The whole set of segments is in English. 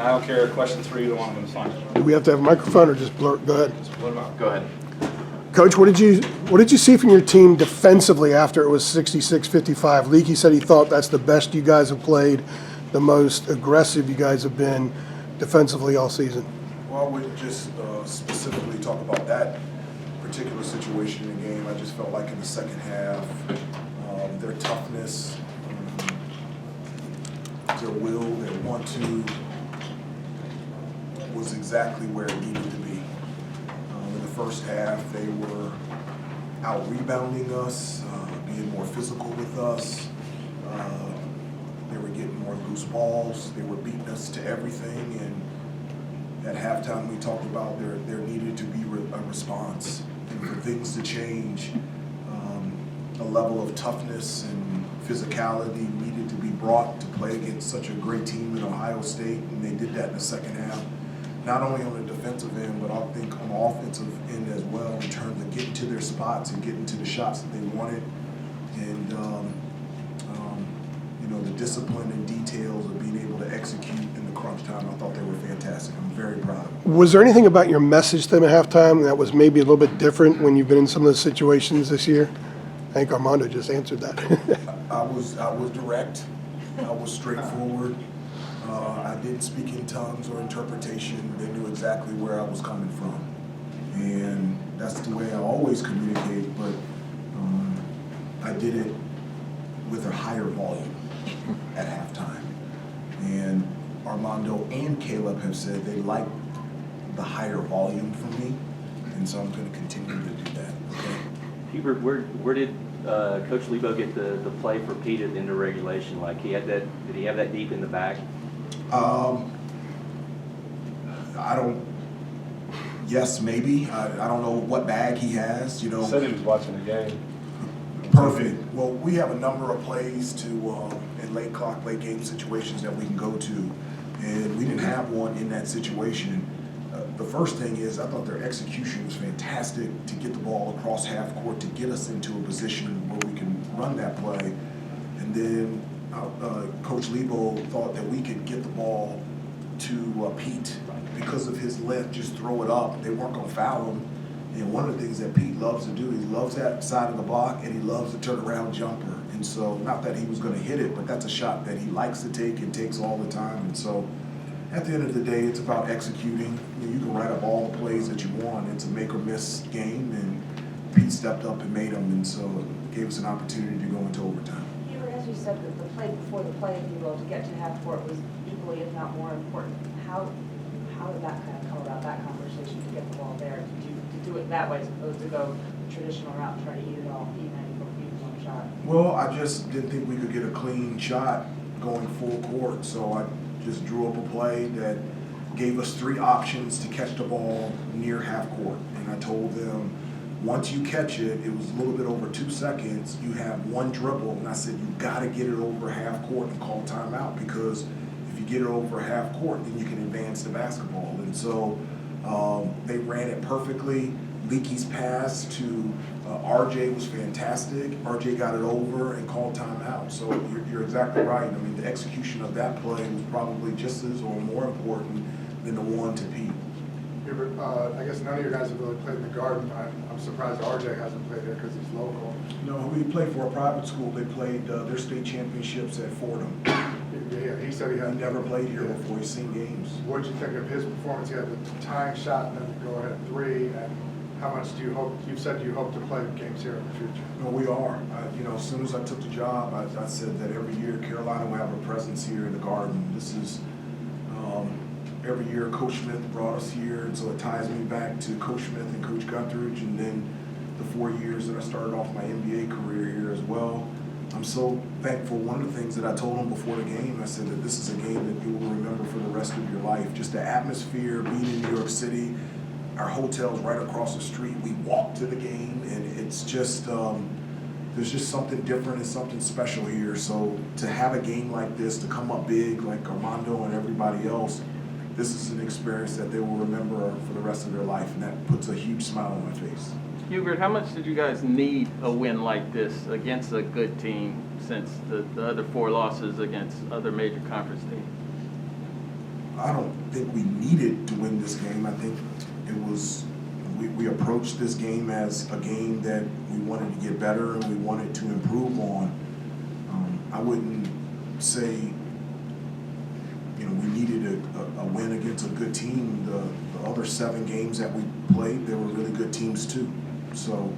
I don't care. Questions for either one of them is fine. Do we have to have a microphone or just blurt? Go ahead. Just blurt them out. Go ahead. Coach, what did you see from your team defensively after it was 66-55? Leaky said he thought that's the best you guys have played, the most aggressive you guys have been defensively all season. Well, I wouldn't just specifically talk about that particular situation in the game. I just felt like in the second half, their toughness, their will, their want to was exactly where it needed to be. In the first half, they were out rebounding us, being more physical with us. They were getting more loose balls. They were beating us to everything. And at halftime, we talked about there needed to be a response and for things to change. A level of toughness and physicality needed to be brought to play against such a great team in Ohio State, and they did that in the second half. Not only on the defensive end, but I think on the offensive end as well, in terms of getting to their spots and getting to the shots that they wanted. And, the discipline and details of being able to execute in the crunch time, I thought they were fantastic. I'm very proud of them. Was there anything about your message to them at halftime that was maybe a little bit different when you've been in some of those situations this year? I think Armando just answered that. I was direct. I was straightforward. I didn't speak in tongues or interpretation. They knew exactly where I was coming from. And that's the way I always communicate, but I did it with a higher volume at halftime. And Armando and Caleb have said they like the higher volume from me, and so I'm going to continue to do that. Okay? Hubert, where did Coach Lebo get the play for Pete at the end of regulation? Like he had that, did he have that deep in the bag? I don't. Yes, maybe. I don't know what bag he has. He said he was watching the game. Perfect. Well, we have a number of plays to in late clock, late game situations that we can go to, and we didn't have one in that situation. The first thing is I thought their execution was fantastic to get the ball across half court to get us into a position where we can run that play, and then Coach Lebo thought that we could get the ball to Pete because of his length, just throw it up. They weren't going to foul him. And one of the things that Pete loves to do, he loves that side of the block, and he loves the turnaround jumper. And so, not that he was going to hit it, but that's a shot that he likes to take and takes all the time. And so, at the end of the day, it's about executing. You can write up all the plays that you want. It's a make or miss game, and Pete stepped up and made them, and so it gave us an opportunity to go into overtime. Hubert, as you said, that the play before the play, if you will, to get to half court was equally, if not more important. How did that kind of come about, that conversation to get the ball there, to do it that way as opposed to go the traditional route and try to eat it all, eat one shot? Well, I just didn't think we could get a clean shot going full court, so I just drew up a play that gave us three options to catch the ball near half court. And I told them, once you catch it, it was a little bit over 2 seconds, you have one dribble, and I said, you gotta get it over half court and call timeout, because if you get it over half court, then you can advance the basketball. And so they ran it perfectly. Leaky's pass to RJ was fantastic. RJ got it over and called timeout. So you're exactly right. I mean, the execution of that play was probably just as or more important than the one to Pete. Hubert, I guess none of you guys have really played in the Garden. I'm surprised RJ hasn't played there because he's local. No, we played for a private school. They played their state championships at Fordham. Yeah, he said he had never played here before. He's seen games. What did you think of his performance? He had the tying shot and then the go-ahead three. And how much do you hope? You said you hope to play games here in the future. No, we are. As soon as I took the job, I said that every year Carolina will have a presence here in the Garden. This is every year Coach Smith brought us here, and so it ties me back to Coach Smith and Coach Guthridge, and then the 4 years that I started off my NBA career here as well. I'm so thankful. One of the things that I told them before the game, I said that this is a game that you will remember for the rest of your life. Just the atmosphere, being in New York City, our hotel's right across the street. We walk to the game, and it's just there's just something different and something special here. So to have a game like this, to come up big like Armando and everybody else, this is an experience that they will remember for the rest of their life, and that puts a huge smile on my face. Hubert, how much did you guys need a win like this against a good team since the other 4 losses against other major conference teams? I don't think we needed to win this game. I think it was, we approached this game as a game that we wanted to get better and we wanted to improve on. I wouldn't say, you know, we needed a win against a good team. The other 7 games that we played, they were really good teams too. So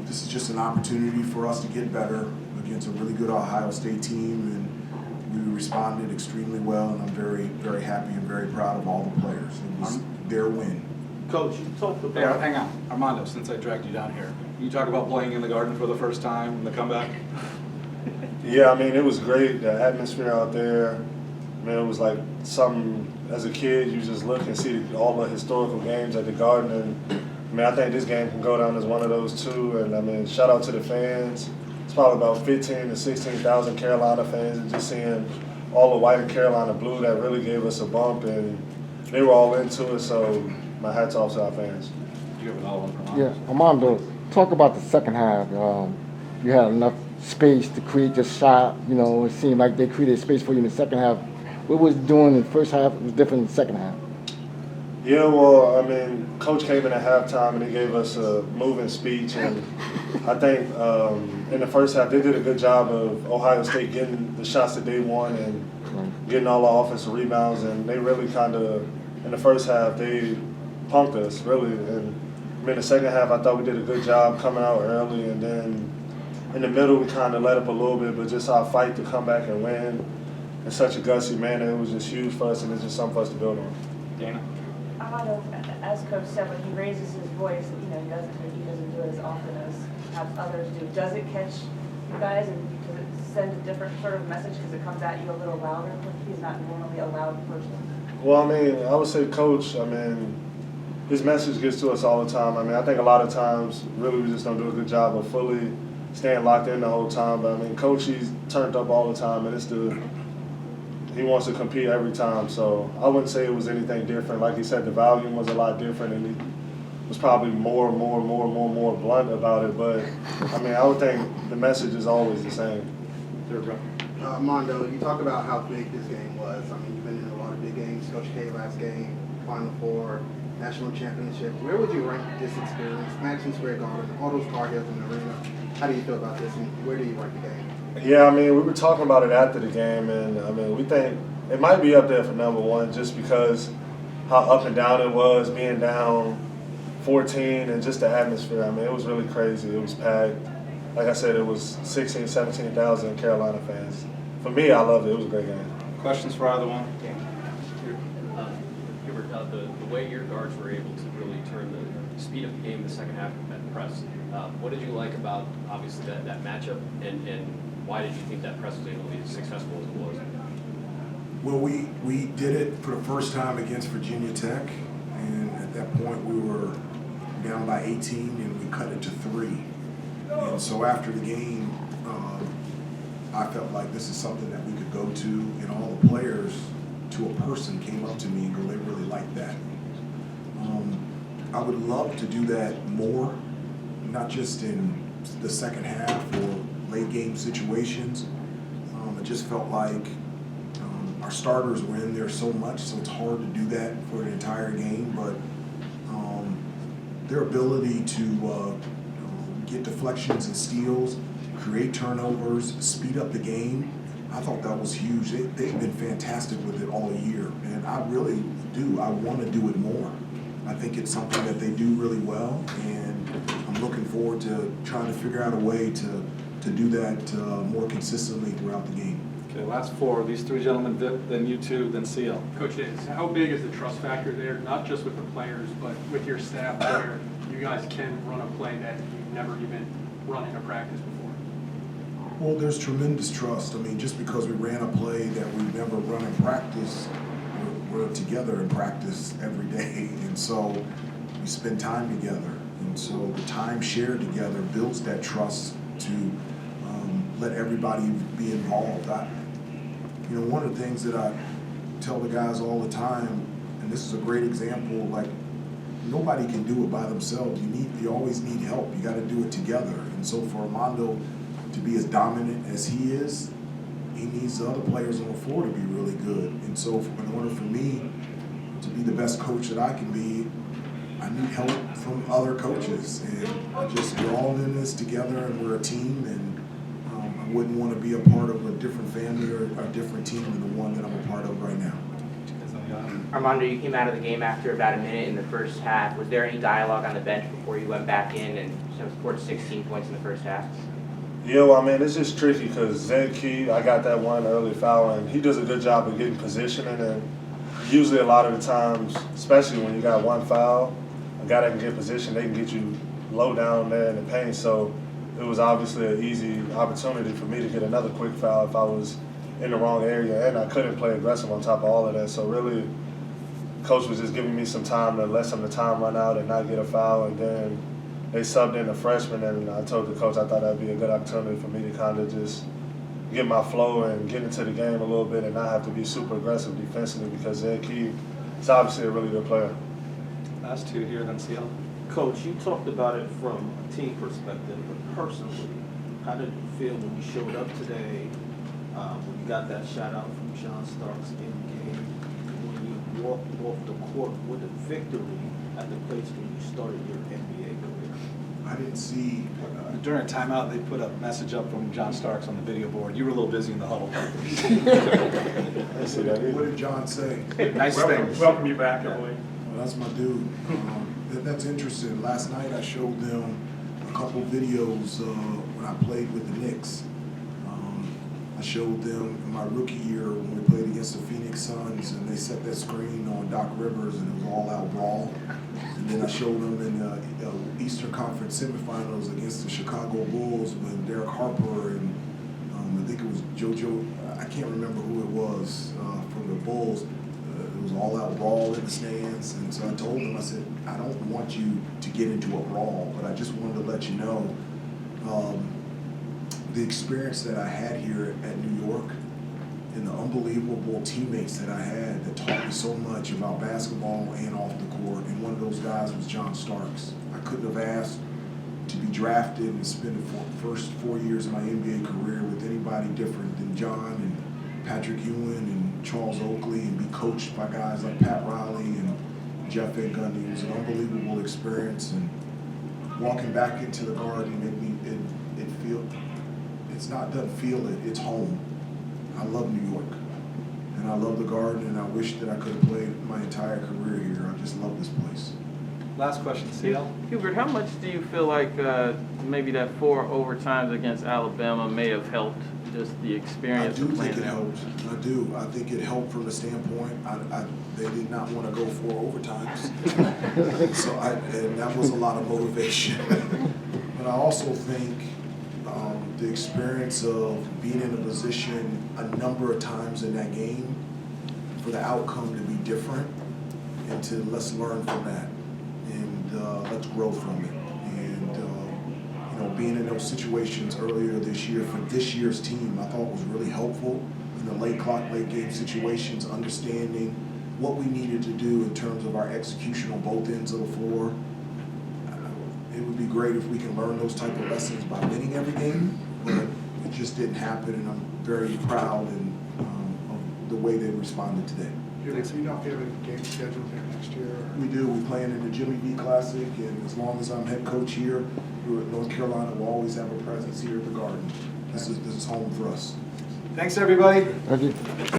this is just an opportunity for us to get better against a really good Ohio State team, and we responded extremely well, and I'm very, very happy and very proud of all the players. It was their win. Coach, you talked Hey, about. hang on, Armando, since I dragged you down here, you talk about playing in the Garden for the first time in the comeback? Yeah, I mean, it was great. The atmosphere out there, man, it was like something, as a kid, you just look and see all the historical games at the Garden. And I mean, I think this game can go down as one of those too. And I mean, shout out to the fans. It's probably about 15 to 16,000 Carolina fans, and just seeing all the white and Carolina blue, that really gave us a bump. And they were all into it, so my hat's off to our fans. You have another one, Armando? Yeah, Armando, talk about the second half. You had enough space to create your shot. You know, it seemed like they created space for you in the second half. What was doing in the first half was different in the second half? Yeah, well, I mean, Coach came in at halftime and he gave us a moving speech, and I think in the first half they did a good job of Ohio State getting the shots that they want and getting all the offensive rebounds, and they really kind of, in the first half, they punked us, really. And I mean, the second half, I thought we did a good job coming out early, and then in the middle, we kind of let up a little bit, but just our fight to come back and win in such a gutsy manner, it was just huge for us, and it's just something for us to build on. Dana? Armando, as Coach said, when he raises his voice, you know, he doesn't do it as often as perhaps others do. Does it catch you guys, and does it send a different sort of message because it comes at you a little louder? He's not normally a loud person. Well, I mean, I would say Coach, I mean, his message gets to us all the time. I mean, I think a lot of times, really, we just don't do a good job of fully staying locked in the whole time. But I mean, Coach, he's turned up all the time, and he wants to compete every time. So I wouldn't say it was anything different. Like he said, the volume was a lot different, and he was probably more blunt about it. But I mean, I would think the message is always the same. Armando, you talk about how big this game was. I mean, you've been in a lot of big games. Coach K last game, Final Four, National Championship. Where would you rank this experience? Madison Square Garden, all those car hills in the arena. How do you feel about this, and where do you rank the game? Yeah, I mean, we were talking about it after the game, and I mean, we think it might be up there for number one just because how up and down it was, being down 14, and just the atmosphere. I mean, it was really crazy. It was packed. Like I said, it was 16,000, 17,000 Carolina fans. For me, I loved it. It was a great game. Questions for either one? Hubert, the way your guards were able to really turn the speed of the game in the second half at the press, what did you like about, obviously, that matchup, and why did you think that press was able to be as successful as it was? Well, we did it for the first time against Virginia Tech, and at that point we were down by 18 and we cut it to 3. And so after the game, I felt like this is something that we could go to, and all the players to a person came up to me and go, they really like that. I would love to do that more, not just in the second half or late game situations. It just felt like our starters were in there so much, so it's hard to do that for an entire game, but their ability to get deflections and steals, create turnovers, speed up the game, I thought that was huge. They've been fantastic with it all year, and I really do. I want to do it more. I think it's something that they do really well, and I'm looking forward to trying to figure out a way to do that more consistently throughout the game. Okay, last 4. These 3 gentlemen, then you 2, then CL. Coach Davis, how big is the trust factor there, not just with the players, but with your staff where you guys can run a play that you've never even run in a practice before? Well, there's tremendous trust. I mean, just because we ran a play that we've never run in practice, we're together in practice every day, and so we spend time together. And so the time shared together builds that trust to let everybody be involved. One of the things that I tell the guys all the time, and this is a great example, like nobody can do it by themselves. You always need help. You got to do it together. And so for Armando to be as dominant as he is, he needs the other players on the floor to be really good. And so in order for me to be the best coach that I can be, I need help from other coaches. And we're all in this together, and we're a team, and I wouldn't want to be a part of a different family or a different team than the one that I'm a part of right now. Armando, you came out of the game after about a minute in the first half. Was there any dialogue on the bench before you went back in and scored 16 points in the first half? Yeah, well, I mean, it's just tricky because Zed Key, I got that one early foul, and he does a good job of getting position. And then usually a lot of the times, especially when you got one foul, a guy that can get position, they can get you low down there in the paint. So it was obviously an easy opportunity for me to get another quick foul if I was in the wrong area, and I couldn't play aggressive on top of all of that. So really, coach was just giving me some time to let some of the time run out and not get a foul. And then they subbed in a freshman, and I told the coach I thought that'd be a good opportunity for me to kind of just get my flow and get into the game a little bit and not have to be super aggressive defensively, because Zed Key is obviously a really good player. Last two here, then CL. Coach, you talked about it from a team perspective, but personally, how did you feel when you showed up today, when you got that shout out from John Starks in the game, when you walked off the court with a victory at the place where you started your NBA career? I didn't see. During a timeout, they put a message up from John Starks on the video board. You were a little busy in the huddle. I see that. What did John say? Nice things. Welcome you back, Emily. Well, that's my dude. That's interesting. Last night I showed them a couple videos when I played with the Knicks. I showed them in my rookie year when we played against the Phoenix Suns, and they set that screen on Doc Rivers, and it was all-out brawl. And then I showed them in the Eastern Conference semifinals against the Chicago Bulls with Derek Harper and I think it was JoJo. I can't remember who it was from the Bulls. It was all-out brawl in the stands, and so I told them, I said, I don't want you to get into a brawl, but I just wanted to let you know the experience that I had here at New York and the unbelievable teammates that I had that taught me so much about basketball and off the court. And one of those guys was John Starks. I couldn't have asked to be drafted and spend the first 4 years of my NBA career with anybody different than John and Patrick Ewing and Charles Oakley, and be coached by guys like Pat Riley and Jeff Van Gundy. It was an unbelievable experience, and walking back into the Garden made me it feel. It's not doesn't feel it. It's home. I love New York, and I love the Garden, and I wish that I could have played my entire career here. I just love this place. Last question, CL. Hubert, how much do you feel like maybe that 4 overtimes against Alabama may have helped just the experience of playing there? I do think it helped. I do. I think it helped from the standpoint they did not want to go 4 overtimes, so and that was a lot of motivation. But I also think the experience of being in a position a number of times in that game for the outcome to be different, and to let's learn from that, and let's grow from it. And being in those situations earlier this year for this year's team, I thought was really helpful in the late game situations, understanding what we needed to do in terms of our execution on both ends of the floor. It would be great if we can learn those type of lessons by winning every game, but it just didn't happen, and I'm very proud of the way they responded today. Do you know if you have a game scheduled here next year? We do. We're playing in the Jimmy V Classic, and as long as I'm head coach here, North Carolina will always have a presence here at the Garden. This is home for us. Thanks, everybody. Thank you.